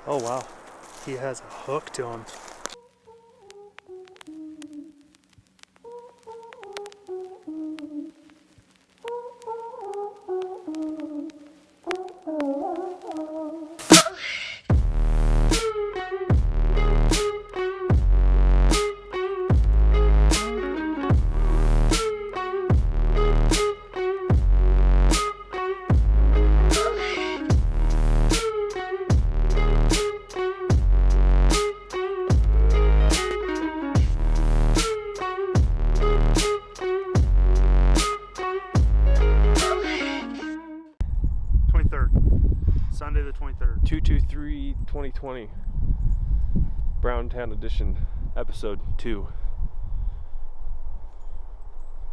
Oh wow, he has a hook to him. Sunday the 23rd. 2/23/2020. Browntown Edition, episode 2.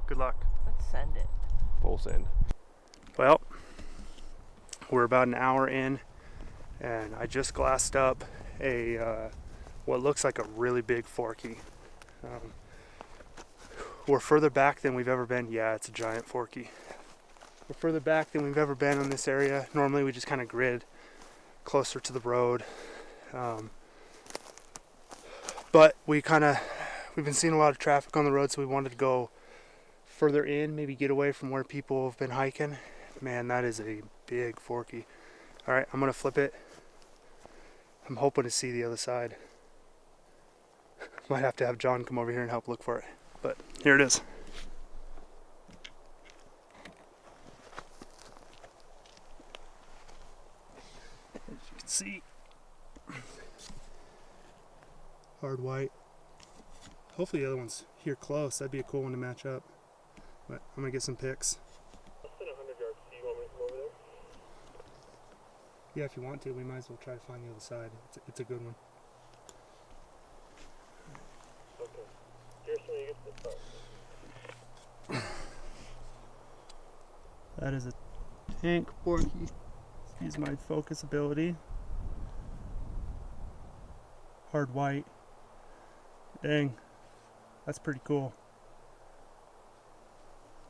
Good luck. Let's send it. Full send. Well, we're about an hour in, and I just glassed up a what looks like a really big forky. We're further back than we've ever been. Yeah, it's a giant forky. We're further back than we've ever been in this area. Normally we just kind of grid closer to the road. But we've been seeing a lot of traffic on the road, so we wanted to go further in, maybe get away from where people have been hiking. Man, that is a big forky. All right, I'm gonna flip it. I'm hoping to see the other side. Might have to have John come over here and help look for it. But here it is. See, hard white. Hopefully the other one's here close. That'd be a cool one to match up. But I'm gonna get some pics. Less than 100 yards. Do you want me to come over there? Yeah, if you want to, we might as well try to find the other side. It's a good one. Okay. Here's when you get to the start. That is a tank forky. Excuse my focus ability. Hard white. Dang, that's pretty cool.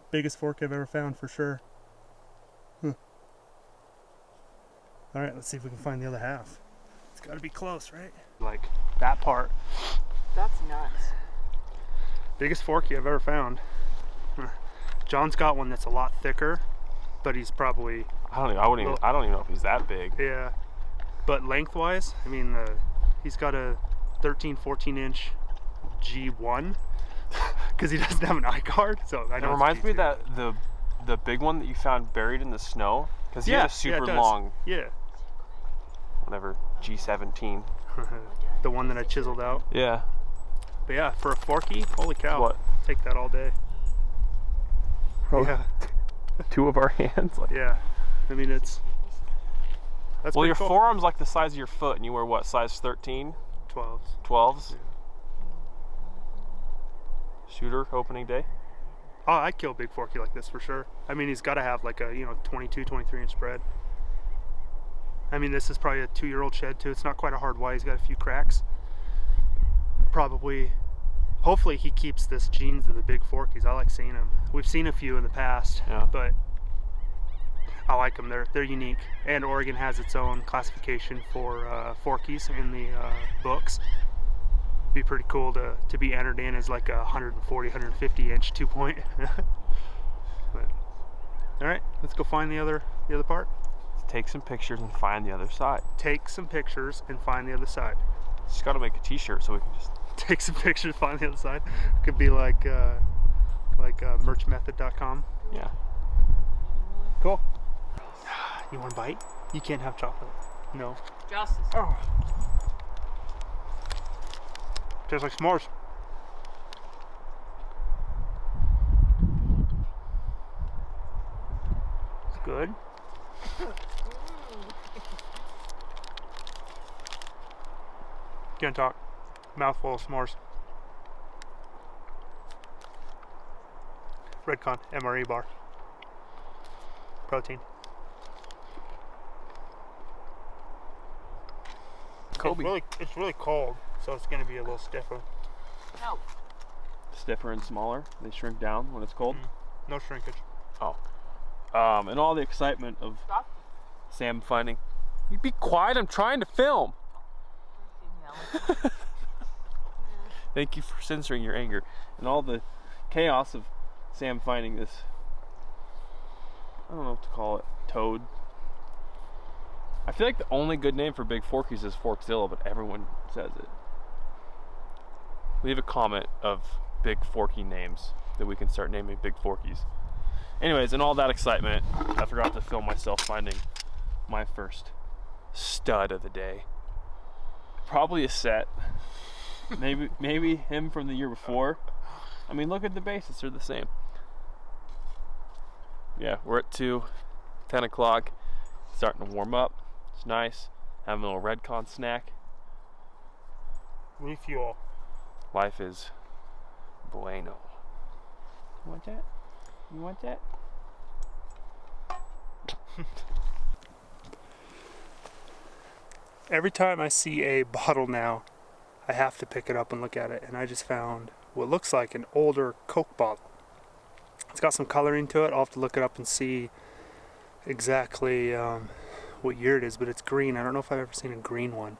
Biggest fork I've ever found for sure. Alright, let's see if we can find the other half. It's gotta be close, right? Like that part. That's nuts. Biggest forky I've ever found. John's got one that's a lot thicker, but he's probably I don't even know if he's that big. yeah. But lengthwise, I mean, he's got a 13-14 inch G1 because he doesn't have an eye card. So I know it reminds me of that the big one that you found buried in the snow, because he had a super long. Yeah. Whatever, G17. The one that I chiseled out. Yeah. But yeah, for a forky, holy cow! What? Take that all day. Oh. Yeah. 2 of our hands. Like. Yeah. I mean, that's well, your cool. forearm's like the size of your foot, and you wear what, size 13? 12s. 12s? Yeah. Shooter opening day? Oh, I'd kill a big forky like this for sure. I mean, he's got to have like a 22, 23 inch spread. I mean, this is probably a 2-year-old shed too. It's not quite a hard white. He's got a few cracks. Probably, hopefully he keeps this genes of the big forkies. I like seeing them. We've seen a few in the past, but I like them. They're unique, and Oregon has its own classification for forkies in the books. Be pretty cool to be entered in as like a 140, 150 inch 2-point. But, all right, let's go find the other part. Let's take some pictures and find the other side. Take some pictures and find the other side. Just got to make a t-shirt so we can just take some pictures, find the other side. Could be like merchmethod.com. Yeah. Cool. You want a bite? You can't have chocolate. No. Justice. Oh. Tastes like s'mores. It's good. Can't talk. Mouthful of s'mores. Redcon MRE bar. Protein. Kobe. It's really cold, so it's going to be a little stiffer. No. Stiffer and smaller. They shrink down when it's cold. No shrinkage. Oh. And all the excitement of Sam finding. You be quiet. I'm trying to film. Thank you for censoring your anger and all the chaos of Sam finding this, I don't know what to call it, toad. I feel like the only good name for big forkies is Forkzilla, but everyone says it. Leave a comment of big forky names that we can start naming big forkies. Anyways, in all that excitement, I forgot to film myself finding my first stud of the day. Probably a set. Maybe him from the year before. I mean, look at the bases, they're the same. Yeah, we're at 10 o'clock, starting to warm up. It's nice. Having a little Redcon snack. Refuel. Life is bueno. You want that? You want that? Every time I see a bottle now, I have to pick it up and look at it. And I just found what looks like an older Coke bottle. It's got some coloring to it. I'll have to look it up and see exactly what year it is, but it's green. I don't know if I've ever seen a green one.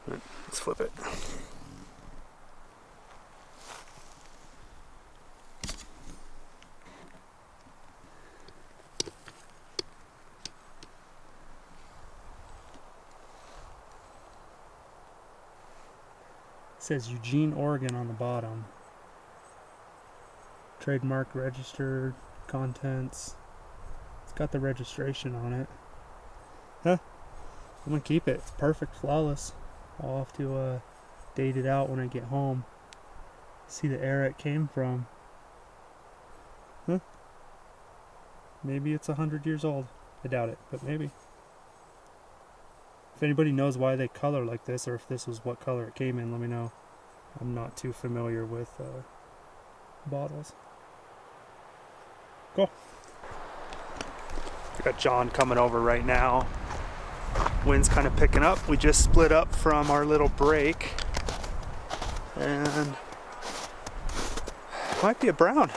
But let's flip it. It says Eugene, Oregon on the bottom. Trademark registered, contents. It's got the registration on it. Huh? I'm gonna keep it. It's perfect, flawless. I'll have to date it out when I get home. See the era it came from. Huh? Maybe it's 100 years old. I doubt it, but maybe. If anybody knows why they color like this, or if this was what color it came in, let me know. I'm not too familiar with bottles. Cool. We got John coming over right now. Wind's kind of picking up. We just split up from our little break. And might be a brown.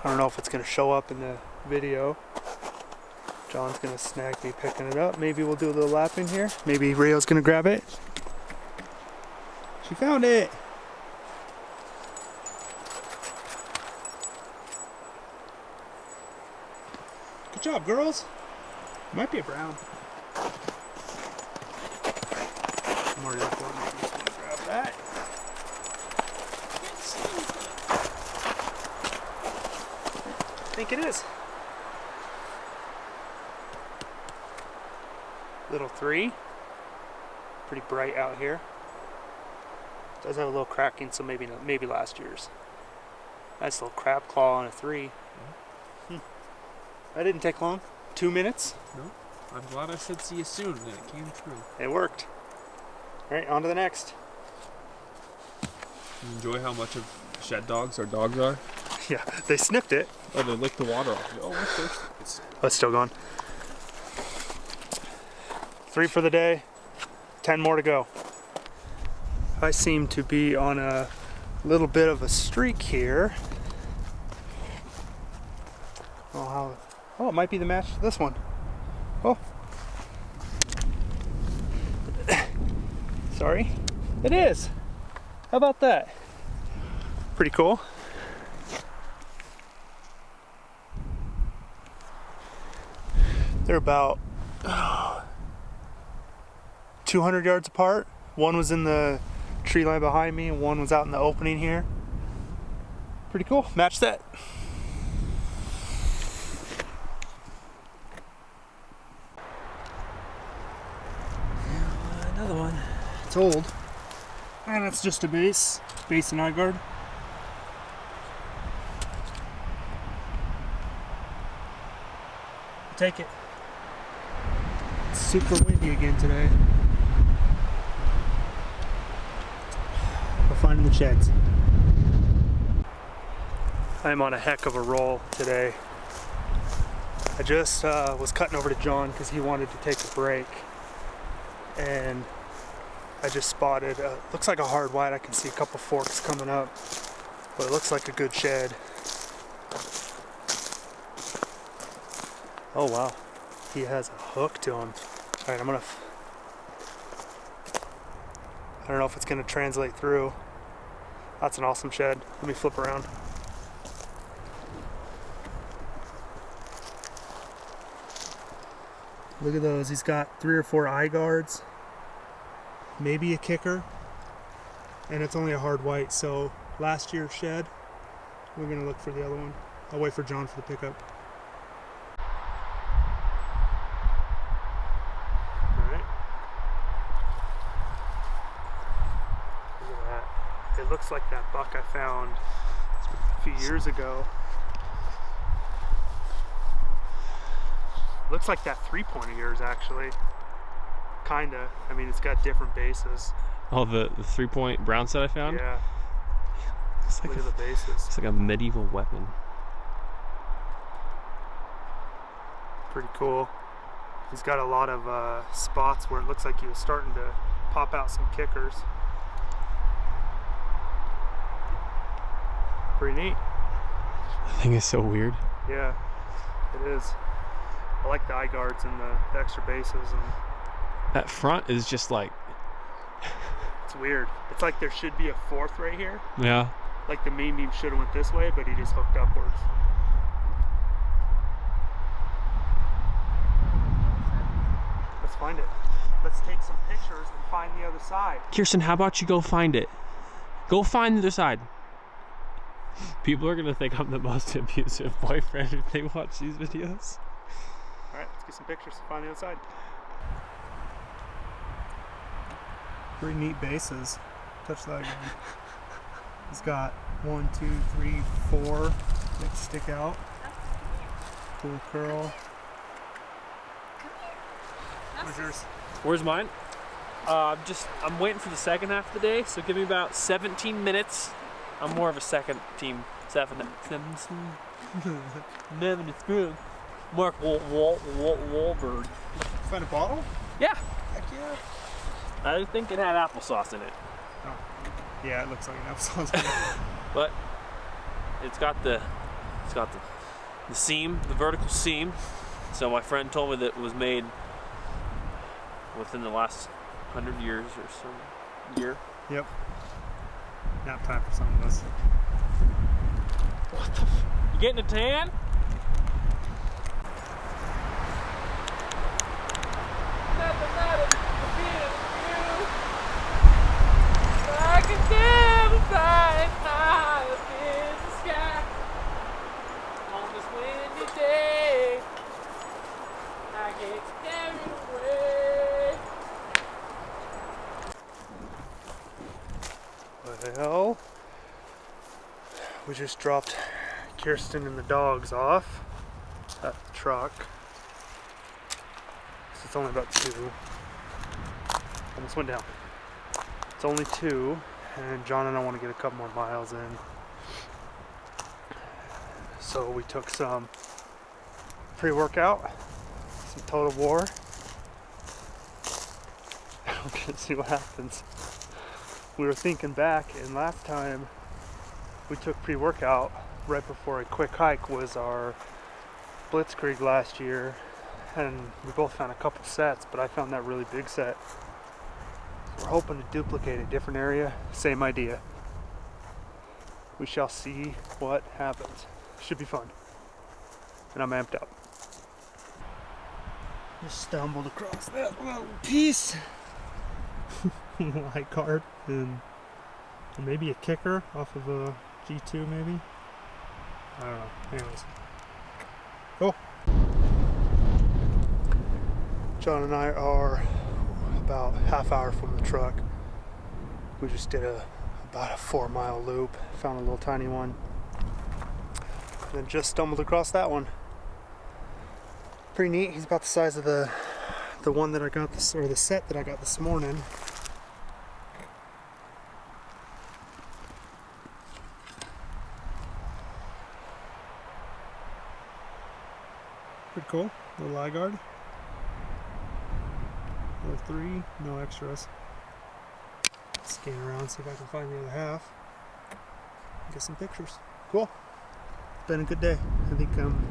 I don't know if it's going to show up in the video. John's gonna snag me picking it up. Maybe we'll do a little lapping here. Maybe Rio's gonna grab it. She found it! Good job, girls. Might be a brown. More to look for. Maybe just gonna grab that. I think it is. Little 3, pretty bright out here. Does have a little cracking, so maybe last year's. Nice little crab claw on a 3. That didn't take long. 2 minutes. No, I'm glad I said see you soon, and it came true. It worked. All right, on to the next. You enjoy how much of shed dogs our dogs are? Yeah, they sniffed it. Oh, they licked the water off. Oh, we're thirsty. Oh, it's still going. 3 for the day, 10 more to go. I seem to be on a little bit of a streak here. Oh, it might be the match to this one. Oh. Sorry. It is. How about that? Pretty cool. They're about 200 yards apart. One was in the tree line behind me and one was out in the opening here. Pretty cool. Match set. Another one. It's old. And it's just a base and eye guard. Take it. It's super windy again today. We're finding the sheds. I'm on a heck of a roll today. I just was cutting over to John because he wanted to take a break. And I just spotted, looks like a hard white. I can see a couple forks coming up. But it looks like a good shed. Oh wow, he has a hook to him. All right, I'm gonna I don't know if it's going to translate through. That's an awesome shed. Let me flip around. Look at those. He's got 3 or 4 eye guards, maybe a kicker, and it's only a hard white. So last year's shed, we're going to look for the other one. I'll wait for John for the pickup. It looks like that buck I found a few years ago. Looks like that 3-point of yours, actually. Kinda. I mean, it's got different bases. Oh, the 3-point brown set I found? Yeah. Look at the bases. It's like a medieval weapon. Pretty cool. He's got a lot of spots where it looks like he was starting to pop out some kickers. Pretty neat. I think it's so weird. Yeah, it is. I like the eye guards and the extra bases. And that front is just like... it's weird. It's like there should be a 4th right here. Yeah. Like the main beam should have went this way, but he just hooked upwards. Let's find it. Let's take some pictures and find the other side. Kirsten, how about you go find it? Go find the other side. People are gonna think I'm the most abusive boyfriend if they watch these videos. Alright, let's get some pictures and find the other side. Pretty neat bases. Touch that again. He's got 1, 2, 3, 4 that stick out. Cool curl. Where's yours? Where's mine? I'm waiting for the second half of the day, so give me about 17 minutes. I'm more of a second team. Mark Wahlberg. Find a bottle? Yeah. Heck yeah. I think it had applesauce in it. Oh. Yeah, it looks like an applesauce. But it's got the seam, the vertical seam. So my friend told me that it was made within the last 100 years or some year. Yep. Nap time for some of us. What the You getting a tan? Nothing matters but being with you. I can never find my in the sky on this windy day. I get carried away. Well, we just dropped Kirsten and the dogs off at the truck. So it's only about 2. Almost went down. It's only 2, and John and I want to get a couple more miles in. So we took some pre-workout, some Total War. We're gonna see what happens. We were thinking back, and last time we took pre-workout right before a quick hike was our Blitzkrieg last year, and we both found a couple sets, but I found that really big set. We're hoping to duplicate a different area, same idea. We shall see what happens. Should be fun. And I'm amped up. Just stumbled across that little piece. Light card and maybe a kicker off of a G2 maybe. I don't know. Anyways. Cool. John and I are about half hour from the truck. We just did about a 4-mile loop. Found a little tiny one. And then just stumbled across that one. Pretty neat. He's about the size of the one that I got or the set that I got this morning. Pretty cool. Little eye guard. Another 3, no extras. Scan around, see if I can find the other half. Get some pictures. Cool. It's been a good day. I think I'm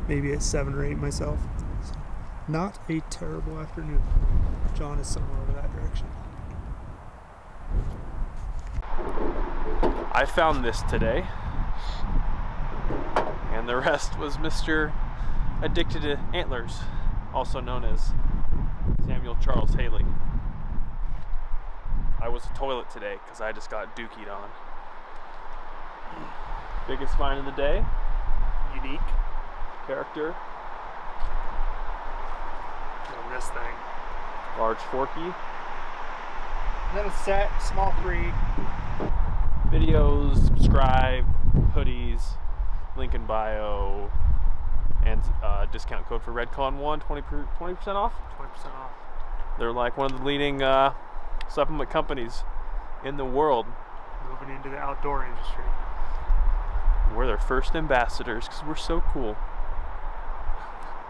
maybe at 7 or 8 myself. So not a terrible afternoon. John is somewhere over that direction. I found this today, and the rest was Mr. Addicted to Antlers, also known as Samuel Charles Haley. I was a toilet today because I just got dookied on. Biggest find of the day. Unique. Character. And this thing. Large forky. And then a set, small 3. Videos, subscribe, hoodies, link in bio, and discount code for RedCon1, 20% off. 20% off. They're like one of the leading supplement companies in the world. Moving into the outdoor industry. We're their first ambassadors because we're so cool.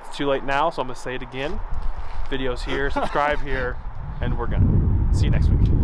It's too late now, so I'm going to say it again. Videos here, subscribe here, and we're gone. See you next week.